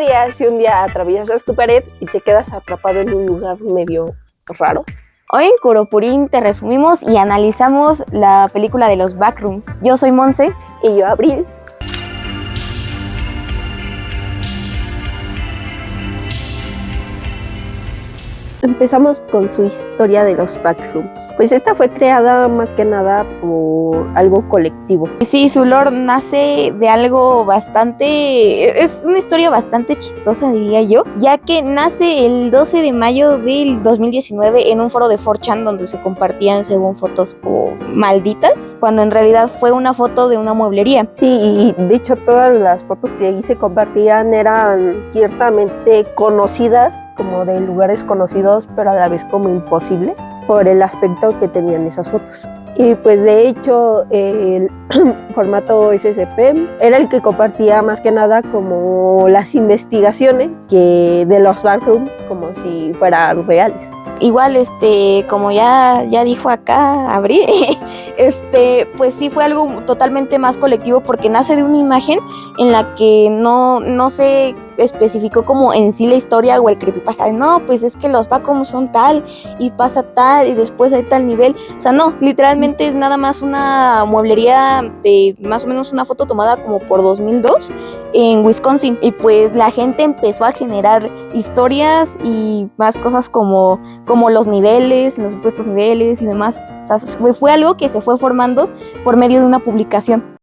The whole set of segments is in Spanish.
pasaría si un día atraviesas tu pared y te quedas atrapado en un lugar medio raro? Hoy en Kuropurin te resumimos y analizamos la película de los Backrooms. Yo soy Monse. Y yo, Abril. Empezamos con su historia de los Backrooms. Pues esta fue creada más que nada por algo colectivo. Sí, su lore nace de algo bastante... Es una historia bastante chistosa, diría yo, ya que nace el 12 de mayo del 2019 en un foro de 4chan donde se compartían según fotos como malditas, cuando en realidad fue una foto de una mueblería. Sí, y de hecho todas las fotos que ahí se compartían eran ciertamente conocidas, como de lugares conocidos, pero a la vez como imposibles por el aspecto que tenían esas fotos. Y pues de hecho el formato SCP era el que compartía más que nada como las investigaciones que de los Backrooms, como si fueran reales. Igual, como ya dijo acá Abril, pues sí fue algo totalmente más colectivo porque nace de una imagen en la que no se especificó como en sí la historia o el creepypasta. No, pues es que los Backrooms son tal y pasa tal y después hay tal nivel. O sea, no, literalmente es nada más una mueblería de más o menos una foto tomada como por 2002 en Wisconsin. Y pues la gente empezó a generar historias y más cosas como los niveles, los supuestos niveles y demás. O sea, fue algo que se fue formando por medio de una publicación.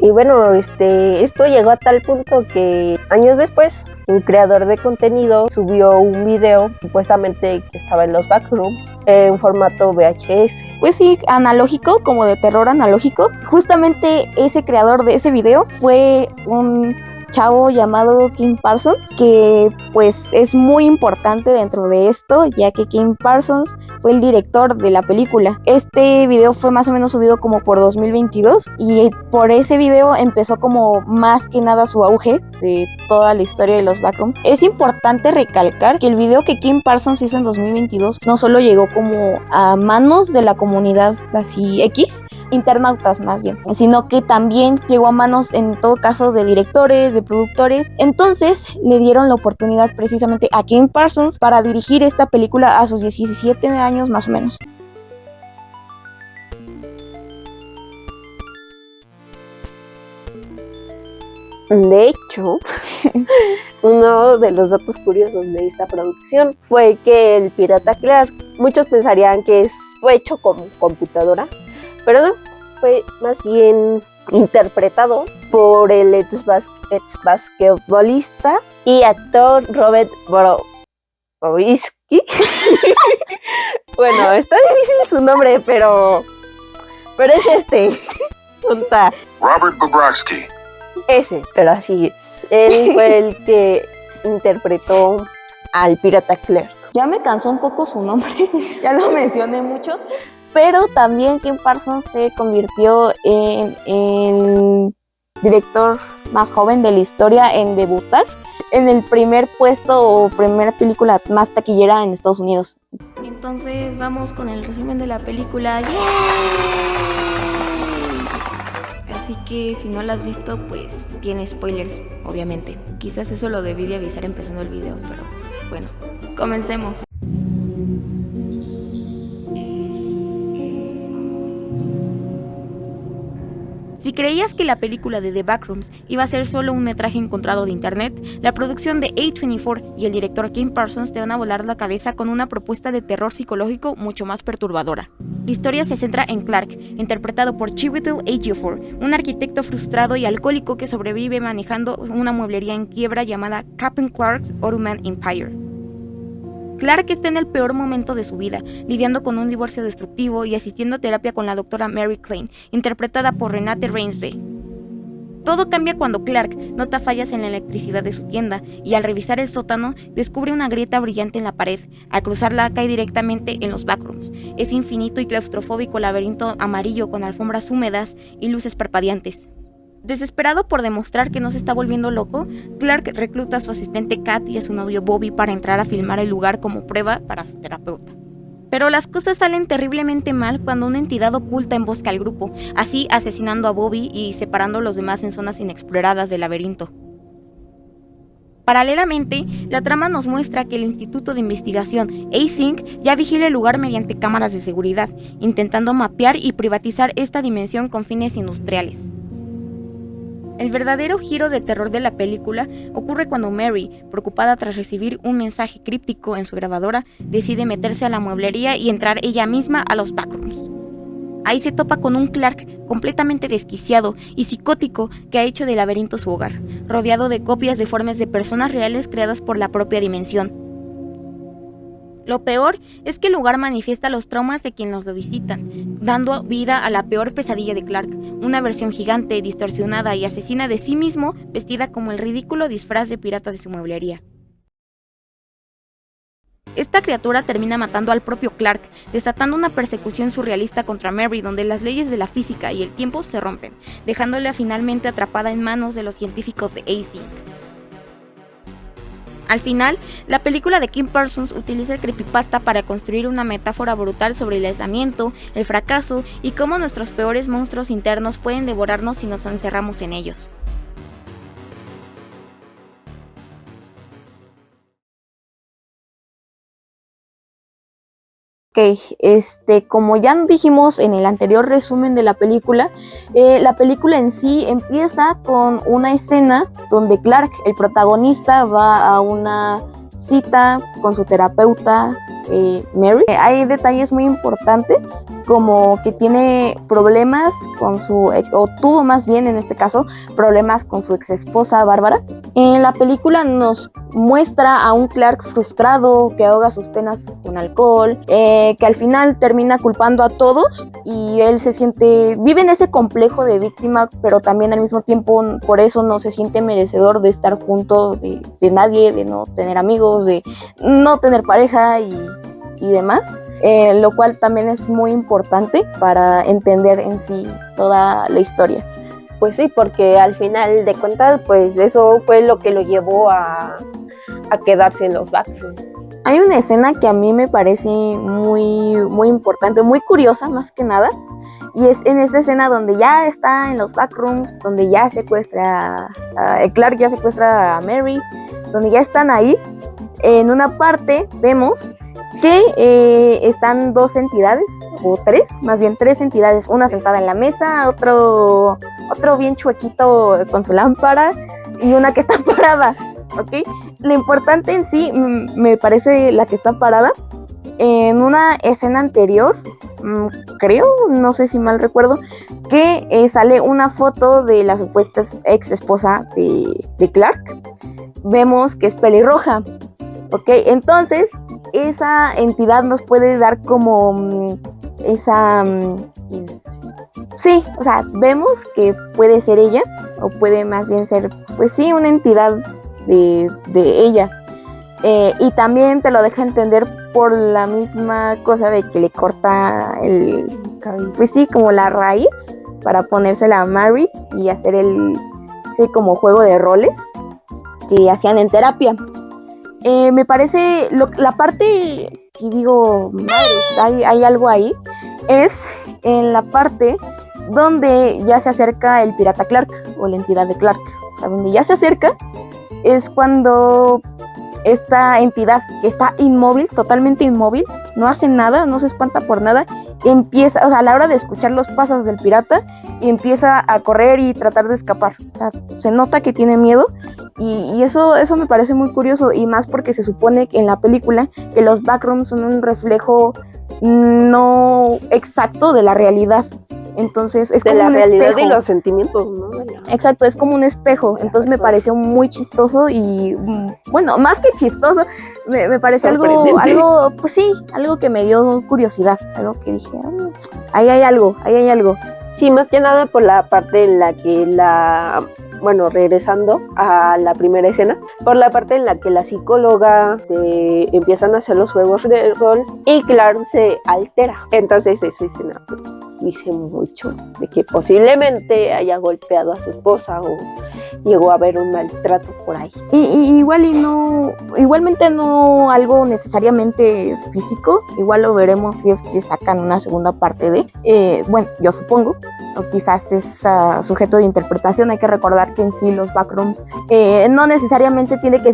Y bueno, esto llegó a tal punto que años después un creador de contenido subió un video supuestamente que estaba en los Backrooms en formato VHS. Pues sí, analógico, como de terror analógico. Justamente ese creador de ese video fue un chavo llamado Kim Parsons, que pues es muy importante dentro de esto, ya que Kim Parsons fue el director de la película. Este video fue más o menos subido como por 2022 y por ese video empezó como más que nada su auge de toda la historia de los Backrooms. Es importante recalcar que el video que Kim Parsons hizo en 2022 no solo llegó como a manos de la comunidad así X, internautas más bien, sino que también llegó a manos en todo caso de directores, de productores. Entonces le dieron la oportunidad precisamente a Kim Parsons para dirigir esta película a sus 17 años más o menos. De hecho, uno de los datos curiosos de esta producción fue que el pirata Clark, muchos pensarían que fue hecho con computadora, pero no, fue más bien interpretado por el ex-basquetbolista y actor Robert Bobrovsky. Bueno, está difícil su nombre, pero es tonta. Robert Bobrovsky. Ese, pero así es. Él fue el que interpretó al pirata Clark. Ya me cansó un poco su nombre, ya lo mencioné mucho, pero también Kim Parsons se convirtió en el director más joven de la historia en debutar en el primer puesto o primera película más taquillera en Estados Unidos. Entonces vamos con el resumen de la película. ¡Yay! Así que si no la has visto, pues tiene spoilers, obviamente. Quizás eso lo debí de avisar empezando el video, pero bueno, comencemos. Si creías que la película de The Backrooms iba a ser solo un metraje encontrado de internet, la producción de A24 y el director Kim Parsons te van a volar la cabeza con una propuesta de terror psicológico mucho más perturbadora. La historia se centra en Clark, interpretado por Chiwetel Ejiofor, un arquitecto frustrado y alcohólico que sobrevive manejando una mueblería en quiebra llamada Captain Clark's Ottoman Empire. Clark está en el peor momento de su vida, lidiando con un divorcio destructivo y asistiendo a terapia con la doctora Mary Klein, interpretada por Renate Reinsve. Todo cambia cuando Clark nota fallas en la electricidad de su tienda y al revisar el sótano descubre una grieta brillante en la pared. Al cruzarla cae directamente en los Backrooms, ese infinito y claustrofóbico laberinto amarillo con alfombras húmedas y luces parpadeantes. Desesperado por demostrar que no se está volviendo loco, Clark recluta a su asistente Kat y a su novio Bobby para entrar a filmar el lugar como prueba para su terapeuta. Pero las cosas salen terriblemente mal cuando una entidad oculta embosca al grupo, así asesinando a Bobby y separando a los demás en zonas inexploradas del laberinto. Paralelamente, la trama nos muestra que el Instituto de Investigación Async ya vigila el lugar mediante cámaras de seguridad, intentando mapear y privatizar esta dimensión con fines industriales. El verdadero giro de terror de la película ocurre cuando Mary, preocupada tras recibir un mensaje críptico en su grabadora, decide meterse a la mueblería y entrar ella misma a los backrooms. Ahí se topa con un Clark completamente desquiciado y psicótico que ha hecho del laberinto su hogar, rodeado de copias deformes de personas reales creadas por la propia dimensión. Lo peor es que el lugar manifiesta los traumas de quienes lo visitan, dando vida a la peor pesadilla de Clark, una versión gigante, distorsionada y asesina de sí mismo, vestida como el ridículo disfraz de pirata de su mueblería. Esta criatura termina matando al propio Clark, desatando una persecución surrealista contra Mary donde las leyes de la física y el tiempo se rompen, dejándola finalmente atrapada en manos de los científicos de Async. Al final, la película de Kim Parsons utiliza el creepypasta para construir una metáfora brutal sobre el aislamiento, el fracaso y cómo nuestros peores monstruos internos pueden devorarnos si nos encerramos en ellos. Ok, como ya dijimos en el anterior resumen de la película en sí empieza con una escena donde Clark, el protagonista, va a una cita con su terapeuta Mary. Hay detalles muy importantes, como que tiene problemas con o tuvo más bien en este caso, problemas con su ex esposa Bárbara. En la película nos muestra a un Clark frustrado que ahoga sus penas con alcohol, que al final termina culpando a todos y él vive en ese complejo de víctima, pero también al mismo tiempo por eso no se siente merecedor de estar junto de nadie, de no tener amigos, de no tener pareja y demás, lo cual también es muy importante para entender en sí toda la historia. Pues sí, porque al final de cuentas, pues eso fue lo que lo llevó a quedarse en los backrooms. Hay una escena que a mí me parece muy, muy importante, muy curiosa más que nada, y es en esta escena donde ya está en los backrooms, donde ya Clark ya secuestra a Mary, donde ya están ahí. En una parte vemos que están dos entidades, o tres entidades, una sentada en la mesa, otro bien chuequito con su lámpara y una que está parada, ¿ok? Lo importante en sí me parece la que está parada. En una escena anterior, creo, no sé si mal recuerdo, que sale una foto de la supuesta ex esposa de Clark. Vemos que es pelirroja, ¿ok? Entonces esa entidad nos puede dar como sí, o sea, vemos que puede ser ella, o puede más bien ser, pues sí, una entidad de ella. Y también te lo deja entender por la misma cosa de que le corta pues sí, como la raíz para ponérsela a Mary y hacer como juego de roles que hacían en terapia. Me parece, la parte que digo, madre, hay algo ahí, es en la parte donde ya se acerca el pirata Clark o la entidad de Clark. O sea, donde ya se acerca es cuando esta entidad que está inmóvil, totalmente inmóvil, no hace nada, no se espanta por nada, empieza, o sea, a la hora de escuchar los pasos del pirata, empieza a correr y tratar de escapar. O sea, se nota que tiene miedo y eso me parece muy curioso, y más porque se supone en la película que los backrooms son un reflejo no exacto de la realidad. Entonces es como un espejo. De la realidad y los sentimientos, ¿no? Exacto, es como un espejo. Entonces me pareció muy chistoso y, bueno, más que chistoso, me pareció algo, pues sí, algo que me dio curiosidad, algo que dije, ahí hay algo. Sí, más que nada por la parte en la que regresando a la primera escena, por la parte en la que la psicóloga empiezan a hacer los juegos de rol y Clark se altera. Entonces esa escena dice mucho de que posiblemente haya golpeado a su esposa o llegó a haber un maltrato por ahí. Igualmente no algo necesariamente físico, igual lo veremos si es que sacan una segunda parte bueno, yo supongo, o quizás es sujeto de interpretación. Hay que recordar que en sí los backrooms no necesariamente tiene que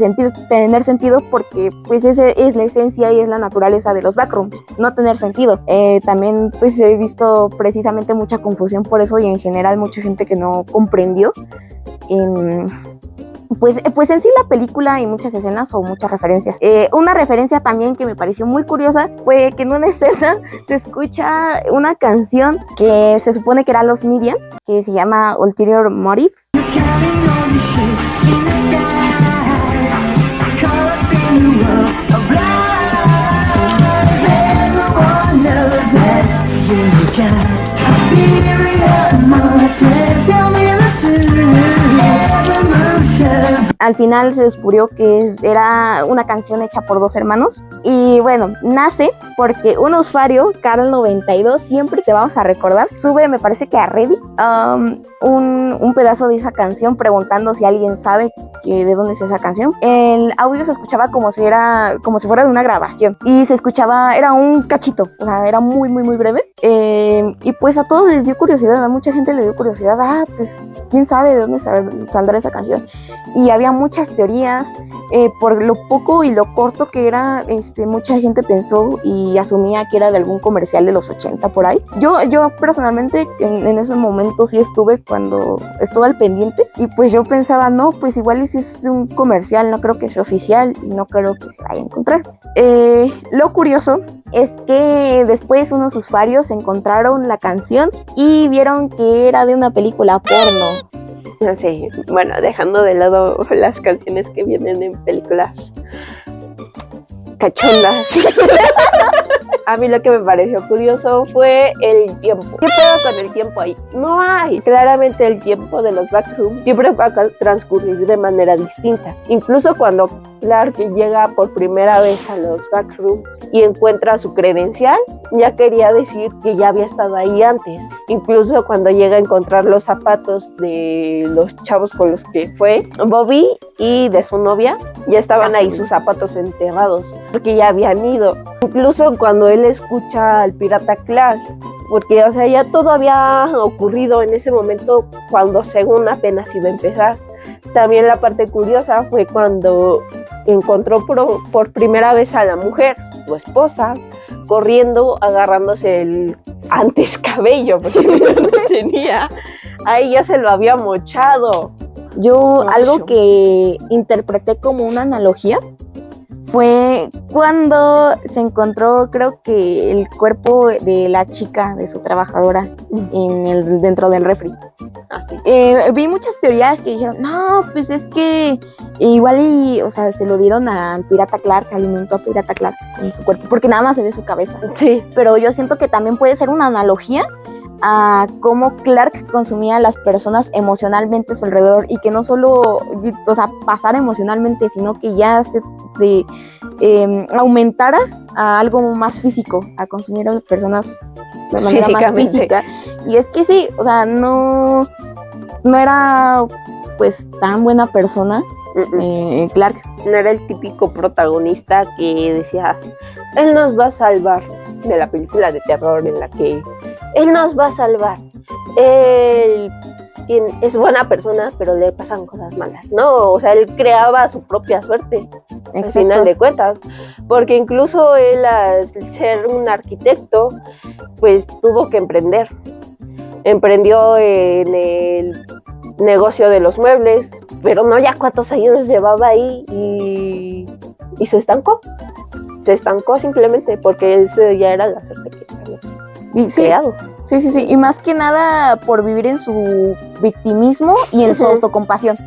tener sentido, porque pues esa es la esencia y es la naturaleza de los backrooms, no tener sentido. También pues he visto precisamente mucha confusión por eso, y en general mucha gente que no comprendió pues en sí la película y muchas escenas o muchas referencias. Una referencia también que me pareció muy curiosa fue que en una escena se escucha una canción que se supone que era Los Midian, que se llama Ulterior Motives. Al final se descubrió que era una canción hecha por 2 hermanos. Y bueno, nace porque un usuario, Carl92, siempre te vamos a recordar, sube, me parece que a Reddit, un pedazo de esa canción preguntando si alguien sabe de dónde es esa canción. El audio se escuchaba como si fuera de una grabación, y se escuchaba, era un cachito, o sea, era muy muy muy breve, y pues a todos les dio curiosidad, a mucha gente le dio curiosidad, pues quién sabe de dónde saldrá esa canción. Y había muchas teorías, por lo poco y lo corto que era, mucha gente pensó y asumía que era de algún comercial de los 80 por ahí. Yo personalmente en ese momento sí cuando estuve al pendiente, y pues yo pensaba, no, pues igual si es un comercial, no creo que sea oficial y no creo que se vaya a encontrar. Lo curioso es que después unos usuarios encontraron la canción y vieron que era de una película porno. Sí, bueno, dejando de lado las canciones que vienen en películas cachondas. A mí lo que me pareció curioso fue el tiempo. ¿Qué pedo con el tiempo ahí? No hay. Claramente el tiempo de los backrooms siempre va a transcurrir de manera distinta. Incluso cuando Clark llega por primera vez a los backrooms y encuentra su credencial, ya quería decir que ya había estado ahí antes. Incluso cuando llega a encontrar los zapatos de los chavos con los que fue Bobby y de su novia, ya estaban ahí sus zapatos enterrados, porque ya habían ido. Incluso cuando él escucha al pirata Clark, porque o sea, ya todo había ocurrido en ese momento cuando según apenas iba a empezar. También la parte curiosa fue cuando encontró por primera vez a la mujer, su esposa, corriendo, agarrándose el antes cabello, porque no lo tenía. Ahí ya se lo había mochado. Algo que interpreté como una analogía fue cuando se encontró, creo que el cuerpo de la chica, de su trabajadora, dentro del refri. Vi muchas teorías que dijeron, no, pues es que igual o sea, se lo dieron al pirata Clark, alimentó a pirata Clark con su cuerpo, porque nada más se ve su cabeza. Sí. Pero yo siento que también puede ser una analogía a cómo Clark consumía a las personas emocionalmente a su alrededor, y que no solo, o sea, pasara emocionalmente, sino que ya se aumentara a algo más físico, a consumir a las personas de manera más física. Y es que sí, o sea, no era pues tan buena persona. Clark no era el típico protagonista que decía, él nos va a salvar, de la película de terror en la que él nos va a salvar, él es buena persona, pero le pasan cosas malas, ¿no? O sea, él creaba su propia suerte. Exacto. Al final de cuentas, porque incluso él, al ser un arquitecto, pues tuvo que emprendió en el negocio de los muebles, pero no, ya cuántos años llevaba ahí, y se estancó simplemente porque eso ya era la suerte que había creado. Sí, y más que nada por vivir en su victimismo y en su autocompasión.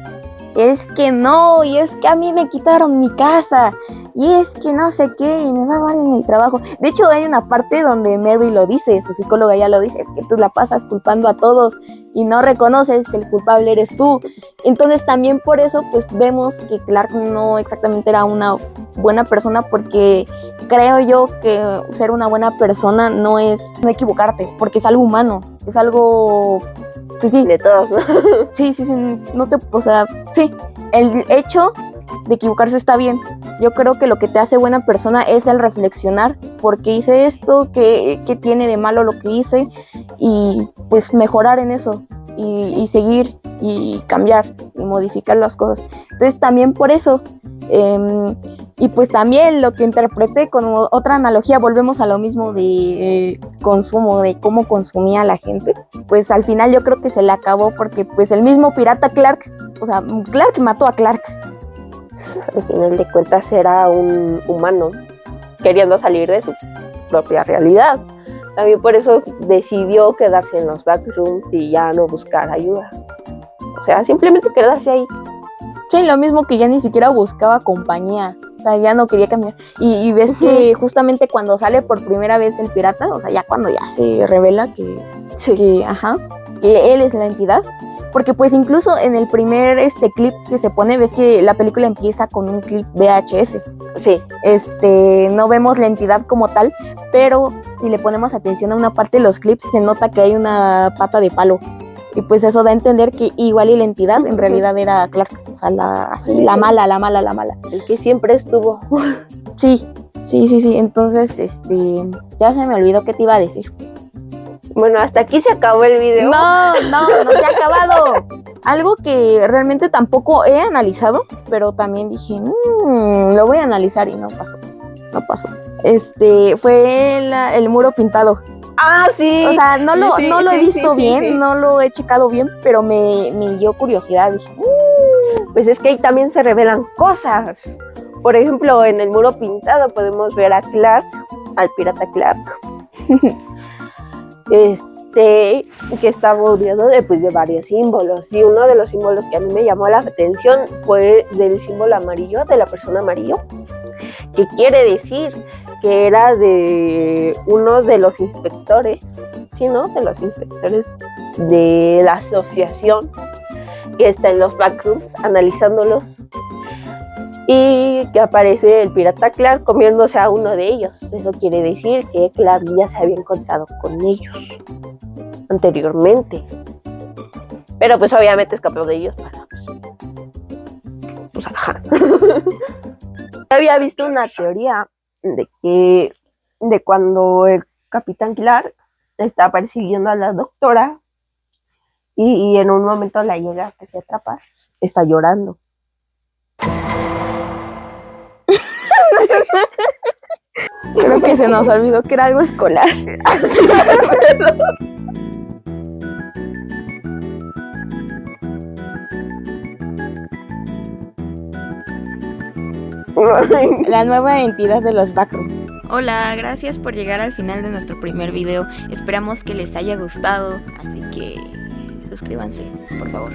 Es que no, y es que a mí me quitaron mi casa, y es que no sé qué, y me va mal en el trabajo. De hecho, hay una parte donde Mary lo dice, su psicóloga ya lo dice, es que tú la pasas culpando a todos y no reconoces que el culpable eres tú. Entonces también por eso pues vemos que Clark no exactamente era una buena persona, porque creo yo que ser una buena persona no es no equivocarte, porque es algo humano, es algo, pues sí, De todos, ¿no? sí, no te, o sea, sí, el hecho de equivocarse está bien. Yo creo que lo que te hace buena persona es el reflexionar, ¿por qué hice esto? ¿Qué tiene de malo lo que hice? Y pues mejorar en eso y seguir y cambiar y modificar las cosas. Entonces también por eso, y pues también lo que interpreté con otra analogía, volvemos a lo mismo de consumo, de cómo consumía la gente, pues al final yo creo que se le acabó, porque pues el mismo pirata Clark, o sea, Clark mató a Clark. Al final de cuentas era un humano queriendo salir de su propia realidad. También por eso decidió quedarse en los backrooms y ya no buscar ayuda. O sea, simplemente quedarse ahí. Sí, lo mismo que ya ni siquiera buscaba compañía, o sea, ya no quería cambiar. Y ves que justamente cuando sale por primera vez el pirata, o sea, ya cuando ya se revela que él es la entidad, porque pues incluso en el primer clip que se pone, ves que la película empieza con un clip VHS. Sí. No vemos la entidad como tal, pero si le ponemos atención a una parte de los clips, se nota que hay una pata de palo. Y pues eso da a entender que igual y la entidad en realidad era Clark, o sea, la mala. El que siempre estuvo. Sí. Entonces, ya se me olvidó qué te iba a decir. Bueno, hasta aquí se acabó el video. No se ha acabado. Algo que realmente tampoco he analizado, pero también dije, lo voy a analizar, y no pasó. Fue el muro pintado. Ah, sí. O sea, no lo he visto bien, sí. no lo he checado bien, pero me dio curiosidad. Dije, pues es que ahí también se revelan cosas. Por ejemplo, en el muro pintado podemos ver a Clark, al pirata Clark, que está rodeado de varios símbolos. Y uno de los símbolos que a mí me llamó la atención fue del símbolo amarillo, de la persona amarillo, que quiere decir que era de uno de los inspectores, ¿sí, no? De los inspectores de la asociación que está en los backrooms analizándolos, y que aparece el pirata Clark comiéndose a uno de ellos. Eso quiere decir que Clark ya se había encontrado con ellos anteriormente, pero pues obviamente escapó de ellos para pues ajá. Había visto una teoría de cuando el capitán Clark está persiguiendo a la doctora y en un momento la llega casi a atrapar, está llorando. Creo que se nos olvidó que era algo escolar. La nueva entidad de los backrooms. Hola, gracias por llegar al final de nuestro primer video. Esperamos que les haya gustado, así que suscríbanse, por favor.